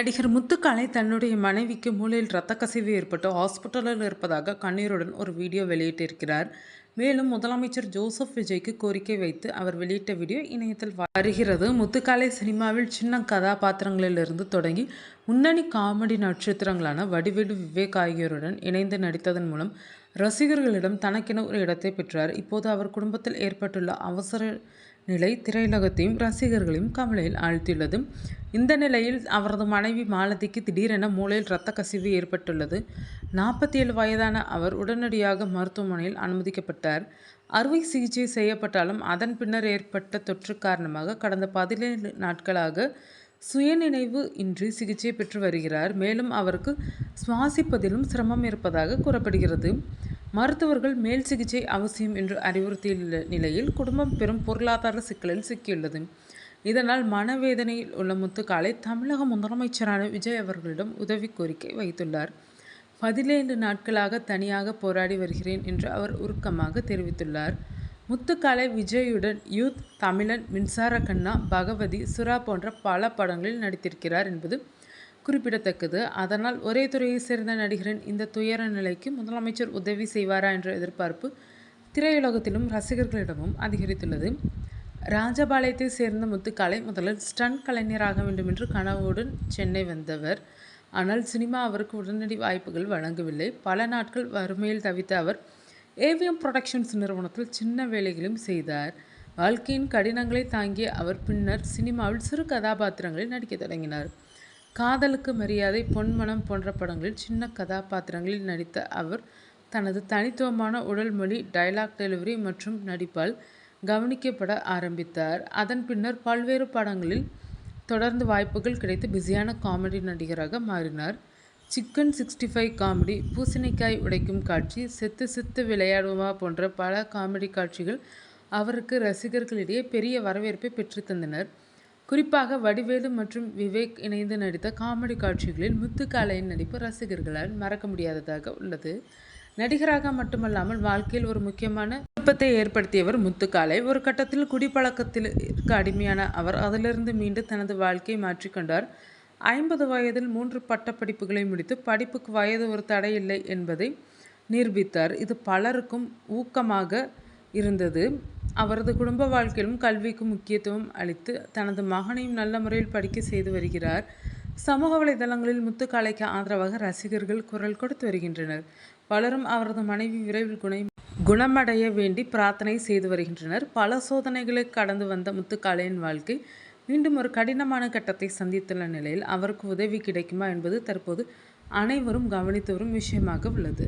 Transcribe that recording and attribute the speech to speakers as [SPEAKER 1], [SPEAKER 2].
[SPEAKER 1] நடிகர் முத்துக்காளை தன்னுடைய மனைவிக்கு மூளையில் இரத்த கசிவு ஏற்பட்டு ஹாஸ்பிட்டலில் இருப்பதாக கண்ணீருடன் ஒரு வீடியோ வெளியிட்டிருக்கிறார். மேலும் முதலமைச்சர் ஜோசப் விஜய்க்கு கோரிக்கை வைத்து அவர் வெளியிட்ட வீடியோ இணையத்தில் வருகிறது. முத்துக்காளை சினிமாவில் சின்ன கதாபாத்திரங்களிலிருந்து தொடங்கி முன்னணி காமெடி நட்சத்திரங்களான வடிவேலு, விவேக் ஆகியோருடன் இணைந்து நடித்ததன் மூலம் ரசிகர்களிடம் தனக்கென ஒரு இடத்தை பெற்றார். இப்போது அவர் குடும்பத்தில் ஏற்பட்டுள்ள அவசர நிலை திரையுலகத்தையும் ரசிகர்களையும் கவலையில் ஆழ்த்தியுள்ளது. இந்த நிலையில் அவரது மனைவி மாலதிக்கு திடீரென மூளையில் இரத்த கசிவு ஏற்பட்டுள்ளது. 47 வயதான அவர் உடனடியாக மருத்துவமனையில் அனுமதிக்கப்பட்டார். அறுவை சிகிச்சை செய்யப்பட்டாலும் அதன் பின்னர் ஏற்பட்ட தொற்று காரணமாக கடந்த 17 நாட்களாக சுயநினைவு இன்றி சிகிச்சை பெற்று வருகிறார். மேலும் அவருக்கு சுவாசிப்பதிலும் சிரமம் இருப்பதாக கூறப்படுகிறது. மருத்துவர்கள் மேல் சிகிச்சை அவசியம் என்று அறிவுறுத்தியுள்ள நிலையில் குடும்பம் பெரும் பொருளாதார சிக்கலில் சிக்கியுள்ளது. இதனால் மனவேதனையில் உள்ள முத்துக்காளை தமிழக முதலமைச்சரான விஜய் அவர்களிடம் உதவி கோரிக்கை வைத்துள்ளார். 17 நாட்களாக தனியாக போராடி வருகிறேன் என்று அவர் உருக்கமாக தெரிவித்துள்ளார். முத்துக்காளை விஜயுடன் யூத், தமிழன், மின்சார கண்ணா, பகவதி, சுறா போன்ற பல படங்களில் நடித்திருக்கிறார் என்பது குறிப்பிடத்தக்கது. அதனால் ஒரே துறையை சேர்ந்த நடிகரின் இந்த துயர நிலைக்கு முதலமைச்சர் உதவி செய்வாரா என்ற எதிர்பார்ப்பு திரையுலகத்திலும் ரசிகர்களிடமும் அதிகரித்துள்ளது. ராஜபாளையத்தை சேர்ந்த முத்துக்காளை முதலில் ஸ்டண்ட் கலைஞராக வேண்டும் என்று கனவுடன் சென்னை வந்தவர். ஆனால் சினிமா அவருக்கு உடனடி வாய்ப்புகள் வழங்கவில்லை. பல நாட்கள் வறுமையில் தவித்த அவர் ஏவிஎம் புரொடக்ஷன்ஸ் நிறுவனத்தில் சின்ன வேலைகளையும் செய்தார். வாழ்க்கையின் கடினங்களை தாங்கிய அவர் பின்னர் சினிமாவில் சிறு கதாபாத்திரங்களில் நடிக்க தொடங்கினார். காதலுக்கு மரியாதை, பொன்மனம் போன்ற படங்களில் சின்ன கதாபாத்திரங்களில் நடித்த அவர் தனது தனித்துவமான உடல் மொழி, டயலாக் டெலிவரி மற்றும் நடிப்பால் கவனிக்கப்பட ஆரம்பித்தார். அதன் பின்னர் பல்வேறு படங்களில் தொடர்ந்து வாய்ப்புகள் கிடைத்து பிஸியான காமெடி நடிகராக மாறினார். சிக்கன் 65 காமெடி, பூசணிக்காய் உடைக்கும் காட்சி, செத்து செத்து விளையாடுவா போன்ற பல காமெடி காட்சிகள் அவருக்கு ரசிகர்களிடையே பெரிய வரவேற்பை பெற்று தந்தனர். குறிப்பாக வடிவேலு மற்றும் விவேக் இணைந்து நடித்த காமெடி காட்சிகளில் முத்துக்காளையின் நடிப்பு ரசிகர்களால் மறக்க முடியாததாக உள்ளது. நடிகராக மட்டுமல்லாமல் வாழ்க்கையில் ஒரு முக்கியமான திருப்பத்தை ஏற்படுத்தியவர் முத்துக்காளை. ஒரு கட்டத்தில் குடிப்பழக்கத்திற்கு அடிமையான அவர் அதிலிருந்து மீண்டு தனது வாழ்க்கையை மாற்றிக்கொண்டார். 50 வயதில் 3 பட்டப்படிப்புகளை முடித்து படிப்புக்கு வயது ஒரு தடை இல்லை என்பதை நிரூபித்தார். இது பலருக்கும் ஊக்கமாக இருந்தது. அவரது குடும்ப வாழ்க்கையிலும் கல்விக்கு முக்கியத்துவம் அளித்து தனது மகனையும் நல்ல முறையில் படிக்க செய்து வருகிறார். சமூக வலைதளங்களில் முத்துக்காளைக்கு ஆதரவாக ரசிகர்கள் குரல் கொடுத்து வருகின்றனர். பலரும் அவரது மனைவி விரைவில் குணமடைய வேண்டி பிரார்த்தனை செய்து வருகின்றனர். பல சோதனைகளை கடந்து வந்த முத்துக்காளையின் வாழ்க்கை மீண்டும் ஒரு கடினமான கட்டத்தை சந்தித்துள்ள நிலையில் அவருக்கு உதவி கிடைக்குமா என்பது தற்போது அனைவரும் கவனித்து வரும் விஷயமாக உள்ளது.